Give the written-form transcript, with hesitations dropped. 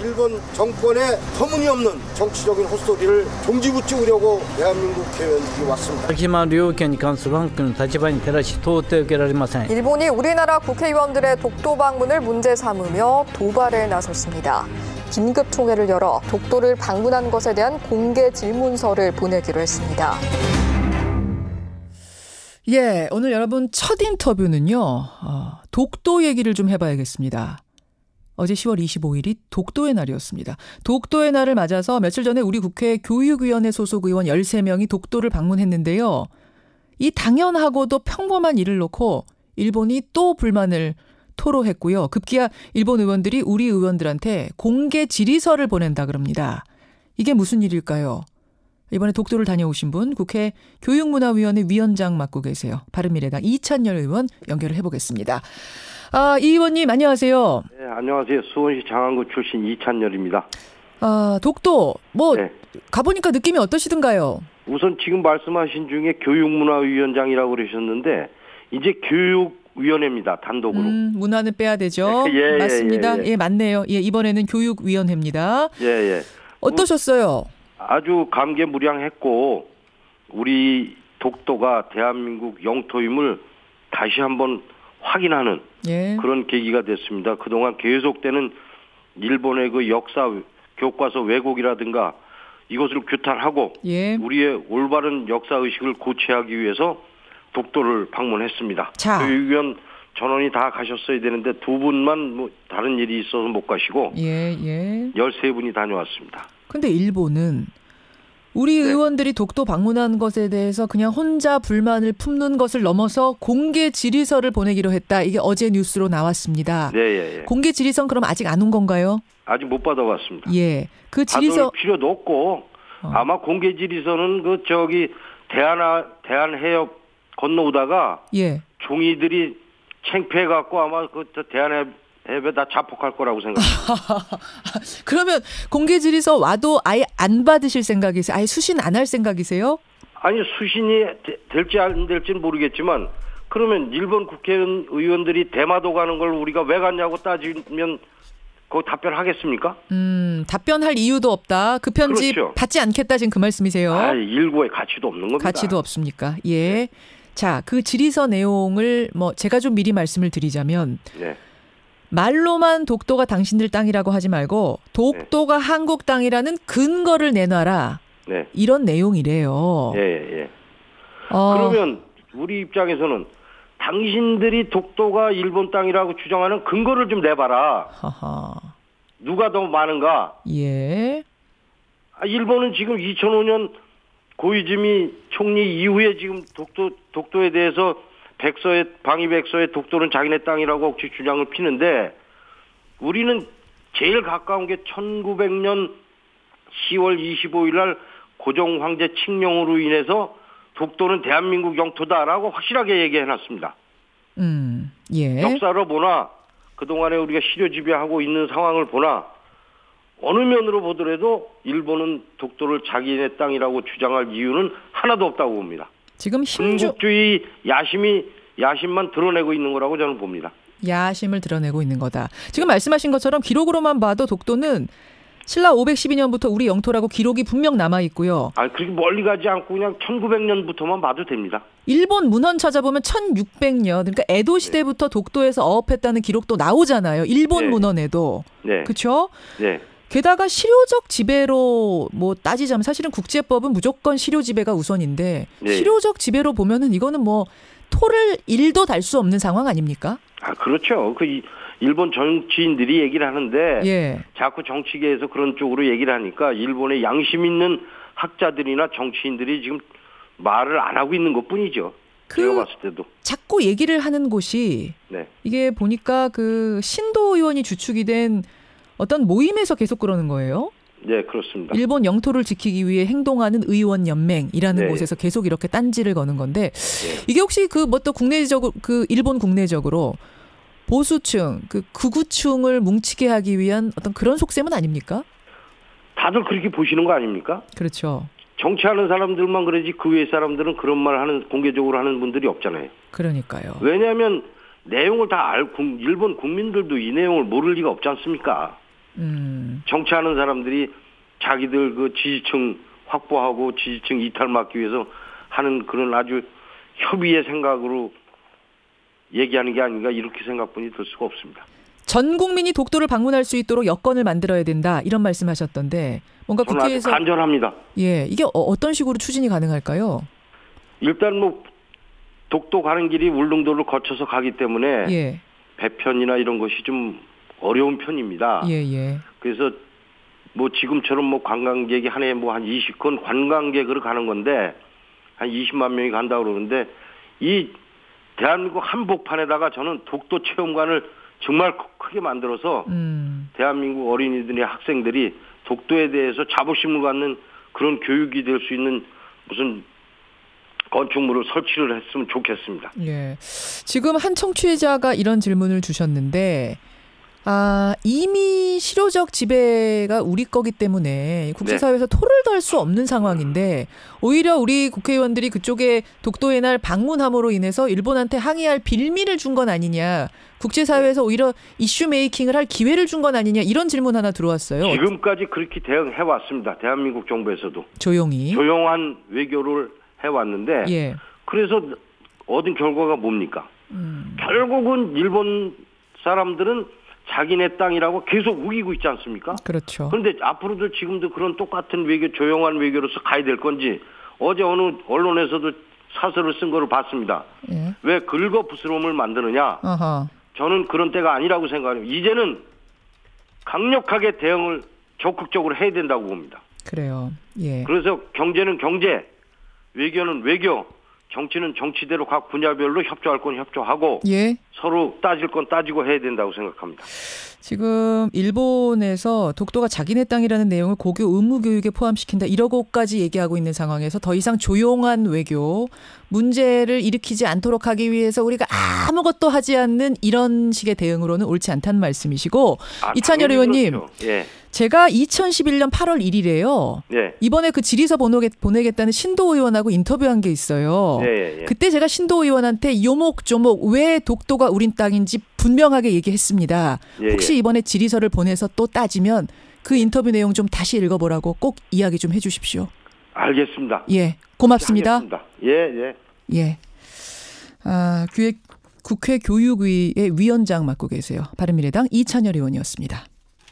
일본 정권의 터무니없는 정치적인 헛소리를 종지부치우려고 대한민국 국회의원들이 왔습니다. 일본이 우리나라 국회의원들의 독도 방문을 문제 삼으며 도발에 나섰습니다. 긴급 총회를 열어 독도를 방문한 것에 대한 공개 질문서를 보내기로 했습니다. 예, 오늘 여러분 첫 인터뷰는요. 독도 얘기를 좀 해봐야겠습니다. 어제 10월 25일이 독도의 날이었습니다. 독도의 날을 맞아서 며칠 전에 우리 국회 교육위원회 소속 의원 13명이 독도를 방문했는데요. 이 당연하고도 평범한 일을 놓고 일본이 또 불만을 토로했고요. 급기야 일본 의원들이 우리 의원들한테 공개 질의서를 보낸다 그럽니다. 이게 무슨 일일까요? 이번에 독도를 다녀오신 분 국회 교육문화위원회 위원장 맡고 계세요. 바른미래당 이찬열 의원 연결을 해보겠습니다. 이 의원님 안녕하세요. 네, 안녕하세요. 수원시 장안구 출신 이찬열입니다. 독도 가보니까 느낌이 어떠시던가요? 우선 지금 말씀하신 중에 교육문화위원장이라고 그러셨는데 이제 교육위원회입니다. 단독으로. 문화는 빼야 되죠. 예, 맞습니다. 예, 맞네요. 예, 이번에는 교육위원회입니다. 예. 어떠셨어요? 아주 감개무량했고 우리 독도가 대한민국 영토임을 다시 한번 확인하는 그런 계기가 됐습니다. 그동안 계속되는 일본의 그 역사 교과서 왜곡이라든가 이것을 규탄하고 우리의 올바른 역사의식을 고취하기 위해서 독도를 방문했습니다. 교육위원 전원이 다 가셨어야 되는데 두 분만 다른 일이 있어서 못 가시고 13분이 다녀왔습니다. 근데 일본은 우리 의원들이 독도 방문한 것에 대해서 그냥 혼자 불만을 품는 것을 넘어서 공개 질의서를 보내기로 했다. 이게 어제 뉴스로 나왔습니다. 네. 공개 질의서는 그럼 아직 안 온 건가요? 아직 못 받아왔습니다. 예. 그 질의서 받을 필요도 없고 아마 공개 질의서는 대한해협 건너오다가 종이들이 창피해갖고 아마 대한해협에다 자폭할 거라고 생각합니다. 그러면 공개 질의서 와도 아예 안 받으실 생각이세요? 아예 수신 안 할 생각이세요? 아니 수신이 될지 안 될지는 모르겠지만 그러면 일본 국회의원들이 대마도 가는 걸 우리가 왜 갔냐고 따지면 그 답변하겠습니까? 답변할 이유도 없다. 그 편지 받지 않겠다 지금 그 말씀이세요? 일고의 가치도 없는 겁니다. 가치도 없습니까? 예. 자, 그 질의서 내용을 제가 좀 미리 말씀을 드리자면 말로만 독도가 당신들 땅이라고 하지 말고 독도가 한국 땅이라는 근거를 내놔라. 이런 내용이래요. 그러면 우리 입장에서는 당신들이 독도가 일본 땅이라고 주장하는 근거를 좀 내봐라. 누가 더 많은가? 일본은 지금 2005년 고이즈미 총리 이후에 지금 독도에 대해서 방위백서에 독도는 자기네 땅이라고 억지 주장을 피는데 우리는 제일 가까운 게 1900년 10월 25일 날 고종 황제 칙령으로 인해서 독도는 대한민국 영토다라고 확실하게 얘기해놨습니다. 역사로 보나 그동안에 우리가 시료 지배하고 있는 상황을 보나 어느 면으로 보더라도 일본은 독도를 자기네 땅이라고 주장할 이유는 하나도 없다고 봅니다. 지금 군국주의 야심만 드러내고 있는 거라고 저는 봅니다. 야심을 드러내고 있는 거다. 지금 말씀하신 것처럼 기록으로만 봐도 독도는 신라 512년부터 우리 영토라고 기록이 분명 남아 있고요. 그렇게 멀리 가지 않고 그냥 1900년부터만 봐도 됩니다. 일본 문헌 찾아보면 1600년, 그러니까 에도 시대부터 독도에서 어업했다는 기록도 나오잖아요. 일본 문헌에도. 그렇죠? 게다가 실효적 지배로 따지자면 사실은 국제법은 무조건 실효 지배가 우선인데 실효적 지배로 보면은 이거는 토를 1도 달 수 없는 상황 아닙니까? 그렇죠. 일본 정치인들이 얘기를 하는데 자꾸 정치계에서 그런 쪽으로 얘기를 하니까 일본의 양심 있는 학자들이나 정치인들이 지금 말을 안 하고 있는 것뿐이죠. 제가 봤을 때도. 자꾸 얘기를 하는 곳이 이게 보니까 신도 의원이 주축이 된 어떤 모임에서 계속 그러는 거예요? 네, 그렇습니다. 일본 영토를 지키기 위해 행동하는 의원 연맹이라는 곳에서 계속 이렇게 딴지를 거는 건데 이게 혹시 또 국내적으로 일본 국내적으로 보수층, 극우층을 뭉치게 하기 위한 어떤 그런 속셈은 아닙니까? 다들 그렇게 보시는 거 아닙니까? 그렇죠. 정치하는 사람들만 그러지 그 외 사람들은 그런 말 공개적으로 하는 분들이 없잖아요. 그러니까요. 왜냐하면 내용을 다 알고 일본 국민들도 이 내용을 모를 리가 없지 않습니까? 정치하는 사람들이 자기들 그 지지층 확보하고 지지층 이탈 막기 위해서 하는 그런 아주 협의의 생각으로 얘기하는 게 아닌가 이렇게 생각뿐이 들 수가 없습니다. 전 국민이 독도를 방문할 수 있도록 여건을 만들어야 된다 이런 말씀하셨던데 뭔가 저는 국회에서 아주 간절합니다. 예, 이게 어떤 식으로 추진이 가능할까요? 일단 뭐 독도 가는 길이 울릉도를 거쳐서 가기 때문에 예, 배편이나 이런 것이 좀 어려운 편입니다. 예, 예. 그래서 뭐 지금처럼 뭐 관광객이 한 해에 뭐 한 20건 관광객으로 가는 건데 한 20만 명이 간다고 그러는데 이 대한민국 한복판에다가 저는 독도 체험관을 정말 크게 만들어서 대한민국 어린이들의 학생들이 독도에 대해서 자부심을 갖는 그런 교육이 될 수 있는 무슨 건축물을 설치를 했으면 좋겠습니다. 예. 지금 한 청취자가 이런 질문을 주셨는데 이미 실효적 지배가 우리 거기 때문에 국제사회에서 토를 덜 수 없는 상황인데 오히려 우리 국회의원들이 그쪽에 독도의 날 방문함으로 인해서 일본한테 항의할 빌미를 준 건 아니냐. 국제사회에서 오히려 이슈 메이킹을 할 기회를 준 건 아니냐. 이런 질문 하나 들어왔어요. 지금까지 그렇게 대응해왔습니다. 대한민국 정부에서도. 조용히. 조용한 외교를 해왔는데 예. 그래서 얻은 결과가 뭡니까? 결국은 일본 사람들은 자기네 땅이라고 계속 우기고 있지 않습니까? 그렇죠. 그런데 앞으로도 지금도 그런 똑같은 외교, 조용한 외교로서 가야 될 건지 어제 어느 언론에서도 사설을 쓴 거를 봤습니다. 예. 왜 긁어부스럼을 만드느냐? 아하. 저는 그런 때가 아니라고 생각합니다. 이제는 강력하게 대응을 적극적으로 해야 된다고 봅니다. 그래요. 예. 그래서 경제는 경제, 외교는 외교, 정치는 정치대로 각 분야별로 협조할 건 협조하고 예. 서로 따질 건 따지고 해야 된다고 생각합니다. 지금 일본에서 독도가 자기네 땅이라는 내용을 고교 의무 교육에 포함시킨다 이러고까지 얘기하고 있는 상황에서 더 이상 조용한 외교, 문제를 일으키지 않도록 하기 위해서 우리가 아무것도 하지 않는 이런 식의 대응으로는 옳지 않다는 말씀이시고 이찬열 의원님. 그렇죠. 예. 제가 2011년 8월 1일에요. 예. 이번에 그 질의서 보내겠다는 신도 의원하고 인터뷰한 게 있어요. 예. 그때 제가 신도 의원한테 요목조목 왜 독도가 우린 땅인지 분명하게 얘기했습니다. 예. 혹시 이번에 질의서를 보내서 또 따지면 그 인터뷰 내용 좀 다시 읽어보라고 꼭 이야기 좀 해주십시오. 알겠습니다. 예, 고맙습니다. 하겠습니다. 예. 예. 국회 교육위의 위원장 맡고 계세요. 바른미래당 이찬열 의원이었습니다.